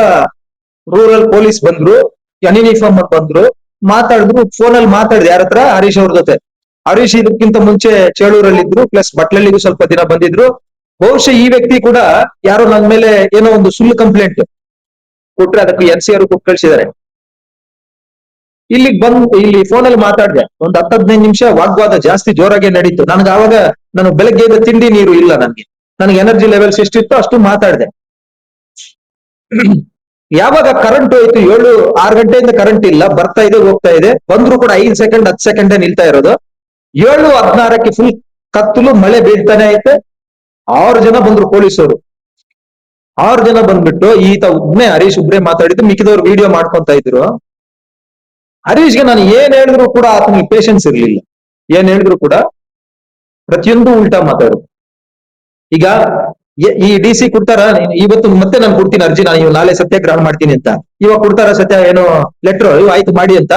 ರೂರಲ್ ಪೊಲೀಸ್ ಬಂದ್ರು, ಯೂನಿಫಾರ್ಮ್ ಬಂದ್ರು, ಮಾತಾಡಿದ್ರು. ಫೋನಲ್ಲಿ ಮಾತಾಡಿದೆ ಯಾರ ಹತ್ರ? ಹರೀಶ್ ಅವ್ರ ಜೊತೆ. ಹರೀಶ್ ಇದಕ್ಕಿಂತ ಮುಂಚೆ ಚೇಳೂರಲ್ಲಿ ಇದ್ರು, ಪ್ಲಸ್ ಬಟ್ಲಳ್ಳಿಗೂ ಸ್ವಲ್ಪ ದಿನ ಬಂದಿದ್ರು. ಬಹುಶಃ ಈ ವ್ಯಕ್ತಿ ಕೂಡ ಯಾರೋ ನನ್ನ ಮೇಲೆ ಏನೋ ಒಂದು ಸುಳ್ಳು ಕಂಪ್ಲೇಂಟ್ ಕೊಟ್ರೆ ಅದಕ್ಕೆ NC ಅವರು ಕೊಟ್ಟು ಕಳ್ಸಿದ್ದಾರೆ. ಇಲ್ಲಿ ಫೋನಲ್ಲಿ ಮಾತಾಡಿದೆ, ಒಂದು 10-15 ನಿಮಿಷ ವಾಗ್ವಾದ ಜಾಸ್ತಿ ಜೋರಾಗೆ ನಡೀತು. ನನಗೆ ಆವಾಗ ಬೆಳಗ್ಗೆ ತಿಂಡಿ ನೀರು ಇಲ್ಲ, ನನಗೆ ಎನರ್ಜಿ ಲೆವೆಲ್ಸ್ ಎಷ್ಟಿತ್ತು ಅಷ್ಟು ಮಾತಾಡಿದೆ. ಯಾವಾಗ ಕರೆಂಟ್ ಹೋಯ್ತು, 6 ಗಂಟೆಯಿಂದ ಕರೆಂಟ್ ಇಲ್ಲ, ಬರ್ತಾ ಇದೆ ಹೋಗ್ತಾ ಇದೆ, ಬಂದ್ರು ಕೂಡ 5 ಸೆಕೆಂಡ್ 10 ಸೆಕೆಂಡ್ ನಿಲ್ತಾ ಇರೋದು. 7:16ಕ್ಕೆ ಫುಲ್ ಕತ್ತಲು, ಮಳೆ ಬೀಳ್ತಾನೆ ಐತೆ. 6 ಜನ ಬಂದ್ರು ಪೊಲೀಸರು. 6 ಜನ ಬಂದ್ಬಿಟ್ಟು ಈತ ಒಬ್ನೇ ಹರೀಶ್ ಒಬ್ರೇ ಮಾತಾಡಿದ್ದು, ಮಿಕ್ಕಿದವ್ರು ವಿಡಿಯೋ ಮಾಡ್ಕೊಂತ ಇದ್ರು. ಹರೀಶ್ಗೆ ನಾನು ಏನ್ ಹೇಳಿದ್ರು ಕೂಡ ಆತನಿಗೆ ಪೇಷನ್ಸ್ ಇರ್ಲಿಲ್ಲ. ಏನ್ ಹೇಳಿದ್ರು ಕೂಡ ಪ್ರತಿಯೊಂದು ಉಲ್ಟಾ ಮಾತಾಡು. ಈಗ ಈ ಡಿ ಸಿ ಕೊಡ್ತಾರ, ಇವತ್ತು ಮತ್ತೆ ನಾನು ಕೊಡ್ತೀನಿ ಅರ್ಜಿ, ನಾನು ಇವ್ ನಾಳೆ ಸತ್ಯಾಗ್ರಹ ಮಾಡ್ತೀನಿ ಅಂತ. ಇವಾಗ ಕೊಡ್ತಾರ ಏನೋ ಲೆಟರ್, ಇವ್ ಆಯ್ತು ಮಾಡಿ ಅಂತ?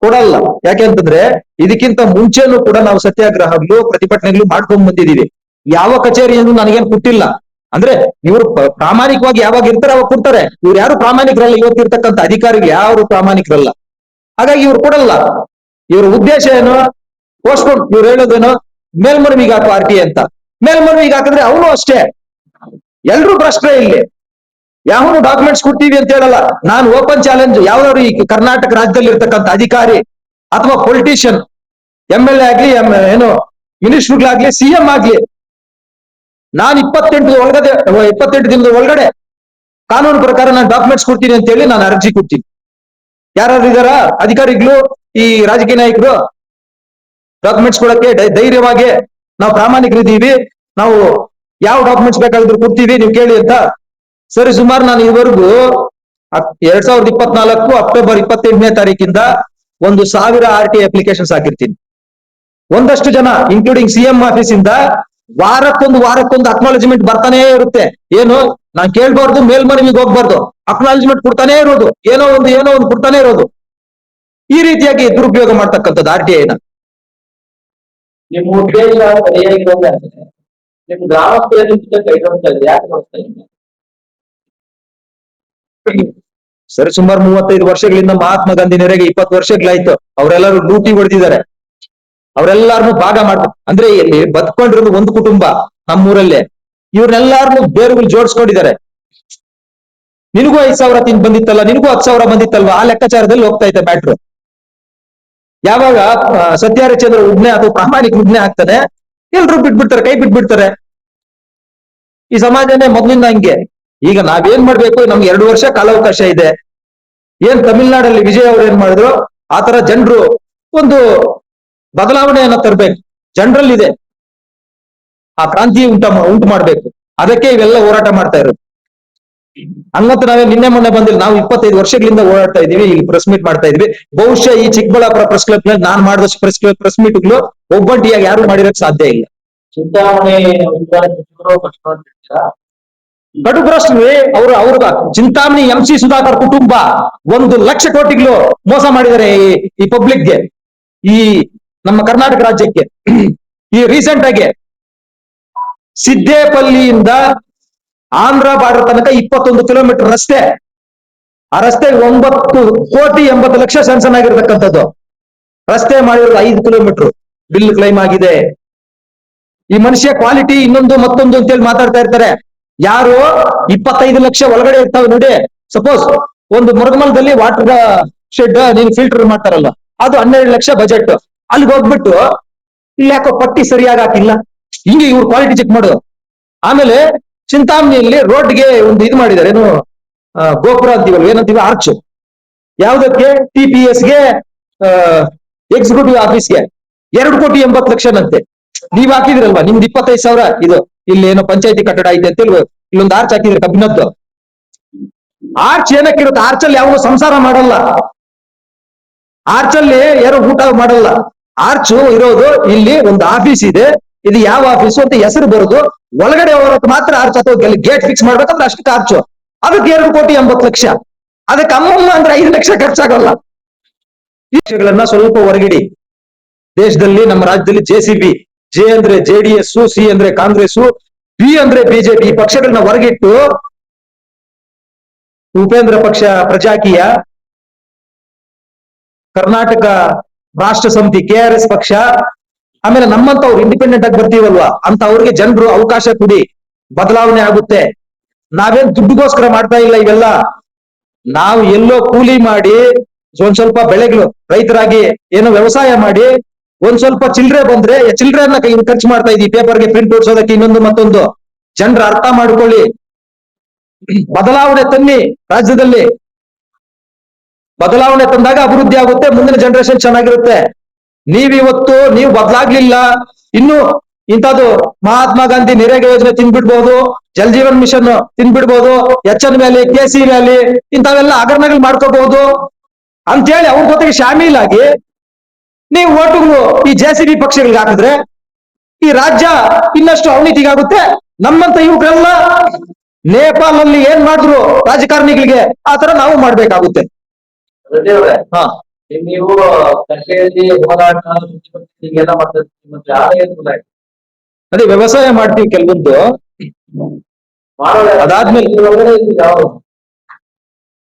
ಕೊಡಲ್ಲ. ಯಾಕೆ ಅಂತಂದ್ರೆ ಇದಕ್ಕಿಂತ ಮುಂಚೆನೂ ಕೂಡ ನಾವು ಸತ್ಯಾಗ್ರಹಗಳು ಪ್ರತಿಭಟನೆಗಳು ಮಾಡ್ಕೊಂಡ್ ಬಂದಿದೀವಿ. ಯಾವ ಕಚೇರಿಯನ್ನು ನನಗೇನು ಕೊಟ್ಟಿಲ್ಲ. ಅಂದ್ರೆ ಇವರು ಪ್ರಾಮಾಣಿಕವಾಗಿ ಯಾವಾಗ ಇರ್ತಾರೆ ಅವಾಗ ಕೊಡ್ತಾರೆ. ಇವ್ರು ಯಾರು ಪ್ರಾಮಾಣಿಕರಲ್ಲ. ಇವತ್ತಿರ್ತಕ್ಕಂಥ ಅಧಿಕಾರಿಗಳು ಯಾರು ಪ್ರಾಮಾಣಿಕರಲ್ಲ. ಹಾಗಾಗಿ ಇವ್ರು ಕೊಡಲ್ಲ. ಇವ್ರ ಉದ್ದೇಶ ಏನು? ಪೋಸ್ಟ್ಪೋನ್. ಇವ್ರು ಹೇಳೋದೇನು? ಮೇಲ್ಮನವಿಗೆ ಹಾಕು RTI ಅಂತ. ಮೇಲ್ಮನವಿಗೆ ಹಾಕಿದ್ರೆ ಅವನು ಅಷ್ಟೇ. ಎಲ್ರು ಭ್ರಷ್ಟರೇ ಇಲ್ಲಿ. ಯಾವನು ಡಾಕ್ಯುಮೆಂಟ್ಸ್ ಕೊಡ್ತೀವಿ ಅಂತ ಹೇಳಲ್ಲ. ನಾನು ಓಪನ್ ಚಾಲೆಂಜ್, ಯಾವ್ದಾದ್ರು ಈ ಕರ್ನಾಟಕ ರಾಜ್ಯದಲ್ಲಿ ಇರ್ತಕ್ಕಂಥ ಅಧಿಕಾರಿ ಅಥವಾ ಪೊಲಿಟಿಷಿಯನ್, MLA ಆಗ್ಲಿ, ಏನು ಮಿನಿಸ್ಟರ್ಗಳಾಗ್ಲಿ, CM ಆಗ್ಲಿ, ನಾನು 28 ದಿನದ ಒಳಗಡೆ ಕಾನೂನು ಪ್ರಕಾರ ನಾನು ಡಾಕ್ಯುಮೆಂಟ್ಸ್ ಕೊಡ್ತೀನಿ ಅಂತ ಹೇಳಿ ನಾನು ಅರ್ಜಿ ಕೊಡ್ತೀನಿ. ಯಾರು ಇದಾರ ಅಧಿಕಾರಿಗಳು, ಈ ರಾಜಕೀಯ ನಾಯಕರು ಡಾಕ್ಯುಮೆಂಟ್ಸ್ ಕೊಡಕ್ಕೆ ಧೈರ್ಯವಾಗಿ ನಾವು ಪ್ರಾಮಾಣಿಕರಿದ್ದೀವಿ, ನಾವು ಯಾವ ಡಾಕ್ಯುಮೆಂಟ್ಸ್ ಬೇಕಾಗಿದ್ರು ಕೊಡ್ತೀವಿ, ನೀವು ಕೇಳಿ ಅಂತ? ಸರಿ, ಸುಮಾರು ನಾನು ಇದುವರೆಗೂ 2024 ಅಕ್ಟೋಬರ್ 28ನೇ ತಾರೀಕಿಂದ 1000 RTI ಅಪ್ಲಿಕೇಶನ್ಸ್ ಹಾಕಿರ್ತೀನಿ. ಒಂದಷ್ಟು ಜನ ಇನ್ಕ್ಲೂಡಿಂಗ್ CM ಆಫೀಸ್ ಇಂದ ವಾರಕ್ಕೊಂದು ಅಕ್ನಾಲಜ್ಮೆಂಟ್ ಬರ್ತಾನೆ ಇರುತ್ತೆ. ಏನು, ನಾನ್ ಕೇಳ್ಬಾರ್ದು, ಮೇಲ್ಮನವಿಗೆ ಹೋಗ್ಬಾರ್ದು, ಅಕ್ನಾಲಜ್ಮೆಂಟ್ ಕೊಡ್ತಾನೆ ಇರೋದು, ಏನೋ ಒಂದು ಕೊಡ್ತಾನೆ ಇರೋದು. ಈ ರೀತಿಯಾಗಿ ದುರುಪಯೋಗ ಮಾಡ್ತಕ್ಕಂಥದ್ದು RTIನ. ನಿಮ್ಮ ಉದ್ದೇಶ ಸರಿಯಾಗಿರೋದೇ ಅಂದ್ರೆ ನಿಮ್ ಗ್ರಾಮಸ್ಥರಲ್ಲಿ ಕೈ ನೋಡ್ತಾ ಇದೆ, ಯಾಕೆ ನೋಡ್ತಾ ಇಲ್ಲ? ಸರಿ, ಸುಮಾರು 35 ವರ್ಷಗಳಿಂದ ಮಹಾತ್ಮ ಗಾಂಧಿ ನೆರೆಗೆ 20 ವರ್ಷಗಳಾಯ್ತು. ಅವರೆಲ್ಲರೂ ಲೂಟಿ ಹೊಡೆದಿದ್ದಾರೆ. ಅವರೆಲ್ಲಾರನು ಭಾಗ ಮಾಡ್ತಾರೆ. ಅಂದ್ರೆ ಇಲ್ಲಿ ಬದುಕೊಂಡಿರೋದು ಒಂದು ಕುಟುಂಬ ನಮ್ಮೂರಲ್ಲೇ. ಇವ್ರನ್ನೆಲ್ಲಾರನು ಬೇರುಗಳು ಜೋಡಿಸ್ಕೊಂಡಿದ್ದಾರೆ. ನಿನಗೂ 5,000 ಬಂದಿತ್ತಲ್ಲ, ನಿನಗೂ 10,000 ಬಂದಿತ್ತಲ್ವಾ, ಆ ಲೆಕ್ಕಾಚಾರದಲ್ಲಿ ಹೋಗ್ತಾ ಇದ್ದೆ ಮ್ಯಾಟ್ರು. ಯಾವಾಗ ಸತ್ಯಹರಿಶ್ಚಂದ್ರ ಉಗ್ನೆ ಅಥವಾ ಪ್ರಾಮಾಣಿಕ ಉಗ್ನೆ ಆಗ್ತಾನೆ, ಎಲ್ರು ಬಿಟ್ಬಿಡ್ತಾರೆ, ಕೈ ಬಿಟ್ಬಿಡ್ತಾರೆ. ಈ ಸಮಾಜನೇ ಮೊದಲಿಂದ ಹಂಗೆ. ಈಗ ನಾವೇನ್ ಮಾಡ್ಬೇಕು? ನಮ್ಗೆ 2 ವರ್ಷ ಕಾಲಾವಕಾಶ ಇದೆ. ಏನ್ ತಮಿಳ್ನಾಡಲ್ಲಿ ವಿಜಯ್ ಅವ್ರು ಏನ್ ಮಾಡಿದ್ರು, ಆತರ ಜನರು ಒಂದು ಬದಲಾವಣೆಯನ್ನ ತರಬೇಕು. ಜನರಲ್ಲಿ ಇದೆ ಆ ಕ್ರಾಂತಿ ಉಂಟು ಮಾಡ್ಬೇಕು. ಅದಕ್ಕೆ ಇವೆಲ್ಲ ಹೋರಾಟ ಮಾಡ್ತಾ ಇರೋದು. ಹಂಗಂತ ನಾವೇ ನಿನ್ನೆ ಮೊನ್ನೆ ಬಂದಿಲ್ಲ. ನಾವು 25 ವರ್ಷಗಳಿಂದ ಓಡಾಡ್ತಾ ಇದೀವಿ, ಇಲ್ಲಿ ಪ್ರೆಸ್ ಮೀಟ್ ಮಾಡ್ತಾ ಇದೀವಿ. ಬಹುಶಃ ಈ ಚಿಕ್ಕಬಳ್ಳಾಪುರ ಪ್ರೆಸ್ ಕ್ಲಬ್ ನಲ್ಲಿ ನಾನು ಮಾಡಿದಷ್ಟು ಪ್ರೆಸ್ ಮೀಟ್ಗಳು ಒಬ್ಬಂಟಿಯಾಗಿ ಯಾರು ಮಾಡಿರಕ್ ಸಾಧ್ಯ ಇಲ್ಲ. ಚಿಂತಾಮಣಿ ಸಚಿವರು ಕಡುಭ್ರಷ್ಟರು ಅವ್ರ ಚಿಂತಾಮಣಿ MC ಸುಧಾಕರ್ ಕುಟುಂಬ 1 ಲಕ್ಷ ಕೋಟಿಗಳು ಮೋಸ ಮಾಡಿದ್ದಾರೆ ಈ ಪಬ್ಲಿಕ್ಗೆ, ಈ ನಮ್ಮ ಕರ್ನಾಟಕ ರಾಜ್ಯಕ್ಕೆ. ಈ ರೀಸೆಂಟ್ ಆಗಿ ಸಿದ್ದೇಪಲ್ಲಿಯಿಂದ ಆಂಧ್ರ ಬಾರ್ಡರ್ ತನಕ 21 ಕಿಲೋಮೀಟರ್ ರಸ್ತೆ. ಆ ರಸ್ತೆ 9,80,00,000 ಸ್ಯಾನ್ಕ್ಷನ್ ಆಗಿರ್ತಕ್ಕಂಥದ್ದು. ರಸ್ತೆ ಮಾಡಿರೋದು 5 ಕಿಲೋಮೀಟರ್. ಬಿಲ್ ಕ್ಲೈಮ್ ಆಗಿದೆ. ಈ ಮನುಷ್ಯ ಕ್ವಾಲಿಟಿ ಇನ್ನೊಂದು ಮತ್ತೊಂದು ಅಂತೇಳಿ ಮಾತಾಡ್ತಾ ಇರ್ತಾರೆ. ಯಾರು 25 ಲಕ್ಷ ಒಳಗಡೆ ಇರ್ತಾವೆ ನೋಡಿ. ಸಪೋಸ್ ಒಂದು ಮುರುಗಮಲದಲ್ಲಿ ವಾಟರ್ ಶೆಡ್ ನೀನು ಫಿಲ್ಟರ್ ಮಾಡ್ತಾರಲ್ಲ, ಅದು 12 ಲಕ್ಷ ಬಜೆಟ್. ಅಲ್ಲಿಗೆ ಹೋಗ್ಬಿಟ್ಟು ಇಲ್ಲಿ ಯಾಕೋ ಪಟ್ಟಿ ಸರಿಯಾಗಿ ಹಾಕಿಲ್ಲ, ಹಿಂಗೆ ಇವ್ರು ಕ್ವಾಲಿಟಿ ಚೆಕ್ ಮಾಡೋದು. ಆಮೇಲೆ ಚಿಂತಾಮಣಿಯಲ್ಲಿ ರೋಡ್ಗೆ ಒಂದು ಇದು ಮಾಡಿದ್ದಾರೆ, ಏನು ಗೋಪುರ ಅಂತೀವಲ್ಲ, ಏನಂತೀವಿ, ಆರ್ಚ್. ಯಾವ್ದಕ್ಕೆ? TPS ಗೆ, ಎಕ್ಸಿಕ್ಯೂಟಿವ್ ಆಫೀಸ್ಗೆ 2,80,00,000 ನಂತೆ. ನೀವ್ ಹಾಕಿದಿರಲ್ವಾ, ನಿಮ್ದು 25,000. ಇದು ಇಲ್ಲಿ ಏನೋ ಪಂಚಾಯತಿ ಕಟ್ಟಡ ಐತೆ ಅಂತ ಹೇಳಿ ಇಲ್ಲೊಂದು ಆರ್ಚ್ ಹಾಕಿದ್ರೆ ಕಬ್ಬಿನದ್ದು. ಆರ್ಚ್ ಏನಕ್ಕಿರುತ್ತೆ? ಆರ್ಚಲ್ಲಿ ಯಾವ ಸಂಸಾರ ಮಾಡಲ್ಲ, ಆರ್ಚಲ್ಲಿ ಯಾರು ಊಟ ಮಾಡಲ್ಲ. ಆರ್ಚ್ ಇರೋದು ಇಲ್ಲಿ ಒಂದು ಆಫೀಸ್ ಇದೆ. ಇದು ಯಾವ ಆಫೀಸು ಅಂತ ಹೆಸರು ಬರೋದು, ಒಳಗಡೆ ಹೋಗೋಕೆ ಮಾತ್ರ ಆರ್ಚ್. ಅಥವಾ ಗೇಟ್ ಫಿಕ್ಸ್ ಮಾಡ್ಬೇಕಂದ್ರೆ ಅಷ್ಟಕ್ಕೆ ಆರ್ಚ್. ಅದಕ್ಕೆ 2,80,00,000. ಅದಕ್ಕೆ ಅಮ್ಮಮ್ಮ ಅಂದ್ರೆ 5 ಲಕ್ಷ ಖರ್ಚಾಗಲ್ಲ. ಈ ವಿಷಯಗಳನ್ನ ಸ್ವಲ್ಪ ಹೊರಗಿಡಿ. ದೇಶದಲ್ಲಿ, ನಮ್ಮ ರಾಜ್ಯದಲ್ಲಿ JCB, J ಅಂದ್ರೆ JDS, C ಅಂದ್ರೆ ಕಾಂಗ್ರೆಸ್, B ಅಂದ್ರೆ BJP, ಈ ಪಕ್ಷಗಳನ್ನ ಹೊರಗಿಟ್ಟು ಉಪೇಂದ್ರ ಪಕ್ಷ, ಪ್ರಜಾಕೀಯ, ಕರ್ನಾಟಕ ರಾಷ್ಟ್ರ ಸಮಿತಿ, KRS ಪಕ್ಷ, ಆಮೇಲೆ ನಮ್ಮಂತವ್ರು ಇಂಡಿಪೆಂಡೆಂಟ್ ಆಗಿ ಬರ್ತೀವಲ್ವಾ ಅಂತ ಅವ್ರಿಗೆ ಜನರು ಅವಕಾಶ ಕೊಡಿ, ಬದಲಾವಣೆ ಆಗುತ್ತೆ. ನಾವೇನ್ ದುಡ್ಡುಗೋಸ್ಕರ ಮಾಡ್ತಾ ಇಲ್ಲ ಇವೆಲ್ಲ. ನಾವು ಎಲ್ಲೋ ಕೂಲಿ ಮಾಡಿ ಒಂದ್ ಸ್ವಲ್ಪ ಬೆಳೆಗಳು, ರೈತರಾಗಿ ಏನೋ ವ್ಯವಸಾಯ ಮಾಡಿ ಒಂದ್ ಸ್ವಲ್ಪ ಚಿಲ್ಲರೆ ಬಂದ್ರೆ ಚಿಲ್ಲರೆಯನ್ನ ಖರ್ಚು ಮಾಡ್ತಾ ಇದೀವಿ. ಪೇಪರ್ಗೆ ಪ್ರಿಂಟ್ ಓಡಿಸೋದಕ್ಕೆ, ಇನ್ನೊಂದು ಮತ್ತೊಂದು. ಜನರು ಅರ್ಥ ಮಾಡ್ಕೊಳ್ಳಿ, ಬದಲಾವಣೆ ತನ್ನಿ. ರಾಜ್ಯದಲ್ಲಿ ಬದಲಾವಣೆ ತಂದಾಗ ಅಭಿವೃದ್ಧಿ ಆಗುತ್ತೆ, ಮುಂದಿನ ಜನರೇಷನ್ ಚೆನ್ನಾಗಿರುತ್ತೆ. ನೀವು ಬದಲಾಗ್ಲಿಲ್ಲ, ಇನ್ನು ಇಂಥದ್ದು ಮಹಾತ್ಮ ಗಾಂಧಿ ನರೇಗಾ ಯೋಜನೆ ತಿಂದ್ಬಿಡ್ಬೋದು, ಜಲ್ ಜೀವನ್ ಮಿಷನ್ ತಿಂದ್ಬಿಡ್ಬೋದು, ಎನ್ ವ್ಯಾಲಿ, KC ವ್ಯಾಲಿ ಇಂಥವೆಲ್ಲ ಹಗರಣಗಳು ಮಾಡ್ಕೋಬಹುದು ಅಂತೇಳಿ ಅವ್ರ ಜೊತೆಗೆ ಶಾಮೀಲಾಗಿ ನೀವು ಓಟುಗಳು ಈ JCB ಪಕ್ಷಗಳಿಗೆ ಹಾಕಿದ್ರೆ ಈ ರಾಜ್ಯ ಇನ್ನಷ್ಟು ಅವಿನೀತಿಗಾಗುತ್ತೆ. ನಮ್ಮಂತ ಯುವಕರೆಲ್ಲ ನೇಪಾಳ ಅಲ್ಲಿ ಏನ್ ಮಾಡಿದ್ರು ರಾಜಕಾರಣಿಗಳಿಗೆ ಆ ತರ ನಾವು ಮಾಡ್ಬೇಕಾಗುತ್ತೆ. ರೆಡ್ಡಿ ಅವರೇ, ಹಾ, ನೀವು ಕಚೇರಿ ಹೋರಾಟ ಹೀಗೆಲ್ಲ ಮಾಡ್ತಾರೆ, ಮತ್ತೆ ಆದಾಯ ಅದೇ ವ್ಯವಸಾಯ ಮಾಡ್ತೀವಿ ಕೆಲವೊಂದು. ಅದಾದ್ಮೇಲೆ ಯಾವ್ದು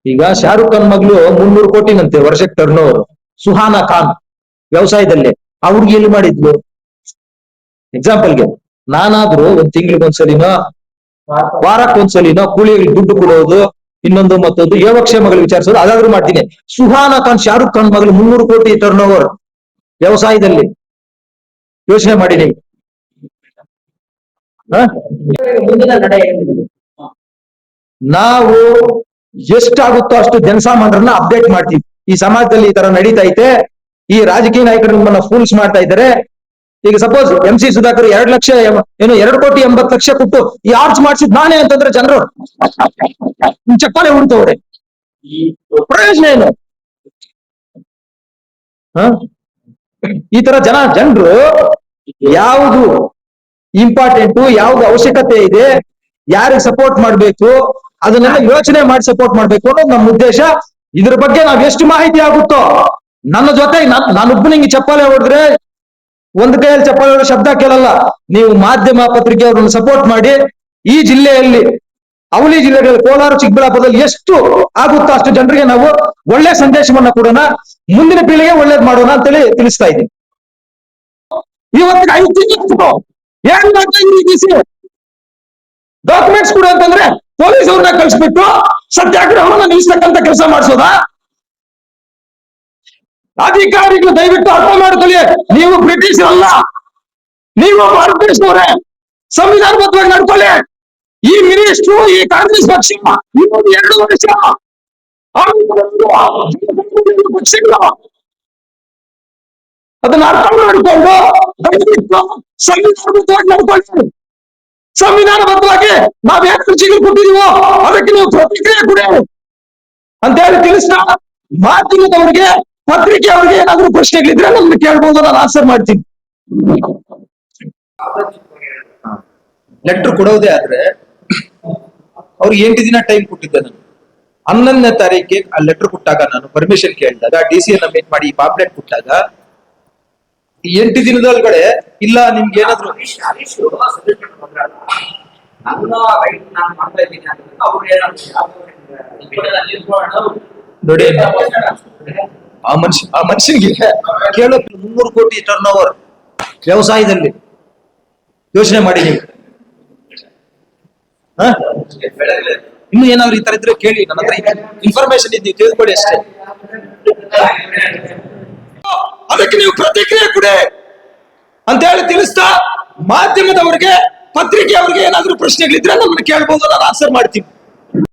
ಈಗ ಶಾರುಖ್ ಖಾನ್ ಮಗಳು 300 ಕೋಟಿನಂತೆ ವರ್ಷಕ್ಕೆ ಟರ್ನ್ ಓವರ್. ಸುಹಾನಾ ಖಾನ್ ವ್ಯವಸಾಯದಲ್ಲಿ ಆ ಹುಡುಗಿ ಎಲ್ಲಿ ಮಾಡಿದ್ಲು? ಎಕ್ಸಾಂಪಲ್ಗೆ ನಾನಾದ್ರೂ ಒಂದ್ ತಿಂಗಳಿಗೊಂದ್ಸಲಿನೋ ವಾರಕ್ಕೊಂದ್ಸಲಿನೋ ಕೂಲಿಗಳಿಗೆ ದುಡ್ಡು ಕೊಡೋದು, ಇನ್ನೊಂದು ಮತ್ತೊಂದು ಯೋಗಕ್ಷೇಮಗಳು ವಿಚಾರಿಸೋದು ಅದಾದ್ರೂ ಮಾಡ್ತೀನಿ. ಸುಹಾನಾ ಖಾನ್ ಶಾರುಖ್ ಖಾನ್ ಮಗಳು 300 ಕೋಟಿ ಟರ್ನ್ ಓವರ್ ವ್ಯವಸಾಯದಲ್ಲಿ. ಯೋಚನೆ ಮಾಡಿ ನೀವು. ಮುಂದಿನ ನಡೆ ಏನಿದೆ? ನಾವು ಎಷ್ಟಾಗುತ್ತೋ ಅಷ್ಟು ಜನಸಾಮಾನ್ಯರನ್ನ ಅಪ್ಡೇಟ್ ಮಾಡ್ತೀವಿ. ಈ ಸಮಾಜದಲ್ಲಿ ಈ ತರ ನಡೀತಾ ಐತೆ, ಈ ರಾಜಕೀಯ ನಾಯಕರು ನಿಮ್ಮನ್ನ ಫೂಲ್ಸ್ ಮಾಡ್ತಾ ಇದ್ದಾರೆ. ಈಗ ಸಪೋಸ್ MC ಸುಧಾಕರ್ 2,80,00,000 ಕೊಟ್ಟು ಈ ಆರ್ಚ್ ಮಾಡಿಸಿದ್ ನಾನೇ ಅಂತಂದ್ರೆ ಜನರು ಚಪ್ಪಾಳೆ ಹುಡ್ತವ್ರೆ. ಪ್ರಯೋಜನ ಏನು? ಈ ತರ ಜನರು ಯಾವುದು ಇಂಪಾರ್ಟೆಂಟ್, ಯಾವ್ದು ಅವಶ್ಯಕತೆ ಇದೆ, ಯಾರಿಗೆ ಸಪೋರ್ಟ್ ಮಾಡ್ಬೇಕು ಅದನ್ನೆಲ್ಲ ಯೋಚನೆ ಮಾಡಿ ಸಪೋರ್ಟ್ ಮಾಡ್ಬೇಕು ಅನ್ನೋದು ನಮ್ಮ ಉದ್ದೇಶ. ಇದ್ರ ಬಗ್ಗೆ ನಾವ್ ಎಷ್ಟು ಮಾಹಿತಿ ಆಗುತ್ತೋ ನನ್ನ ಜೊತೆ ನಾನೊಬ್ಬನ ಹಿಂಗೆ ಚಪ್ಪಾಳೆ ಹೊಡೆದ್ರೆ ಒಂದ್ ಕೈಯಲ್ಲಿ ಚಪ್ಪಾಳೆ ಹೊಡೆದ ಶಬ್ದ ಕೇಳಲ್ಲ. ನೀವು ಮಾಧ್ಯಮ ಪತ್ರಿಕೆ ಅವ್ರನ್ನ ಸಪೋರ್ಟ್ ಮಾಡಿ ಈ ಜಿಲ್ಲೆಯಲ್ಲಿ, ಅವಳಿ ಜಿಲ್ಲೆಗಳಲ್ಲಿ, ಕೋಲಾರ ಚಿಕ್ಕಬಳ್ಳಾಪುರದಲ್ಲಿ ಎಷ್ಟು ಆಗುತ್ತೋ ಅಷ್ಟು ಜನರಿಗೆ ನಾವು ಒಳ್ಳೆ ಸಂದೇಶವನ್ನ ಕೊಡೋಣ, ಮುಂದಿನ ಪೀಳಿಗೆ ಒಳ್ಳೇದ್ ಮಾಡೋಣ ಅಂತೇಳಿ ತಿಳಿಸ್ತಾ ಇದ್ದೀನಿ. ಇವತ್ತಿಗೆ 5 ತಿಂಗಳು ಏನ್ ಮಾಡ್ತಾ ಇದ್ದೀವಿ? ಡಾಕ್ಯುಮೆಂಟ್ಸ್ ಕೊಡು ಅಂತಂದ್ರೆ ಪೊಲೀಸ್ ಅವ್ರನ್ನ ಕಳಿಸ್ಬಿಟ್ಟು ಸತ್ಯಾಗ್ರಹವನ್ನ ನಿಲ್ಲಿಸ್ತಕ್ಕಂಥ ಕೆಲಸ ಮಾಡಿಸೋದ? ಅಧಿಕಾರಿಗಳು ದಯವಿಟ್ಟು ಅರ್ಥ ಮಾಡ್ಕೊಳ್ಳಿ, ನೀವು ಬ್ರಿಟಿಷ್ ಅಲ್ಲ, ನೀವು ಭಾರತ ದೇಶದವರೇ. ಸಂವಿಧಾನಬದ್ಧವಾಗಿ ನಡ್ಕೊಳ್ಳಿ. ಈ ಮಿನಿಸ್ಟ್ರು, ಈ ಕಾಂಗ್ರೆಸ್ ಪಕ್ಷ ಇನ್ನೊಂದು 2 ವರ್ಷ ಪಕ್ಷಗಳು ಅದನ್ನ ಅರ್ಥ ಮಾಡಿಕೊಂಡು ದಯವಿಟ್ಟು ಸಂವಿಧಾನಬದ್ಧವಾಗಿ ನಡ್ಕೊಳ್ಳಿ. ಸಂವಿಧಾನಬದ್ಧವಾಗಿ ನಾವೇನು ಅರ್ಜಿಗಳು ಕೊಟ್ಟಿದೀವೋ ಅದಕ್ಕೆ ನೀವು ಪ್ರತಿಕ್ರಿಯೆ ಕೊಡಿ ಅಂತ ಹೇಳಿ ತಿಳಿಸ್ತಾ, ಮಾಧ್ಯಮದವರಿಗೆ, ಪತ್ರಿಕೆ ಅವರಿಗೆ ಏನಾದ್ರೂ ಪ್ರಶ್ನೆಗಳಿದ್ರೆ ನಮ್ಗೆ ಕೇಳ್ಬೋದು, ನಾನು ಆನ್ಸರ್ ಮಾಡ್ತೀನಿ. ಲೆಟರ್ ಕೊಡೋದೇ ಆದ್ರೆ ಅವ್ರಿಗೆ 8 ದಿನ ಟೈಮ್ ಕೊಟ್ಟಿದ್ದೆ ನಾನು. 11ನೇ ತಾರೀಕಿಗೆ ಆ ಲೆಟರ್ ಕೊಟ್ಟಾಗ, ನಾನು ಪರ್ಮಿಷನ್ ಕೇಳಿದಾಗ, DC ಮೀಟ್ ಮಾಡಿ ಈ ಪಾಂಪ್ಲೆಟ್ ಕೊಟ್ಟಾಗ 8 ದಿನದೊಳಗಡೆ ಇಲ್ಲ ನಿಮ್ಗೆ ಏನಾದ್ರು ನೋಡಿ, ಆ ಮನುಷ್ಯನಿಗೆ ಕೇಳೋ 300 ಕೋಟಿ ಟರ್ನ್ ಓವರ್ ವ್ಯವಸಾಯದಲ್ಲಿ. ಯೋಚನೆ ಮಾಡಿ ನೀವು. ಇನ್ನು ಏನಾದ್ರು ಈ ತರ ಇದ್ರೆ ಕೇಳಿ, ನನ್ನ ಹತ್ರ ಇನ್ಫಾರ್ಮೇಶನ್ ಇದ್ದು ತಿಳ್ಕೊಳ್ಳಿ ಅಷ್ಟೇ. ಅದಕ್ಕೆ ನೀವು ಪ್ರತಿಕ್ರಿಯೆ ಕೊಡಿ ಅಂತ ಹೇಳಿ ತಿಳಿಸ್ತಾ, ಮಾಧ್ಯಮದವರಿಗೆ, ಪತ್ರಿಕೆ ಅವರಿಗೆ ಏನಾದ್ರೂ ಪ್ರಶ್ನೆಗಳಿದ್ರೆ ನಮ್ಮನ್ನ ಕೇಳ್ಬೋದು, ನಾನು ಆನ್ಸರ್ ಮಾಡ್ತೀನಿ.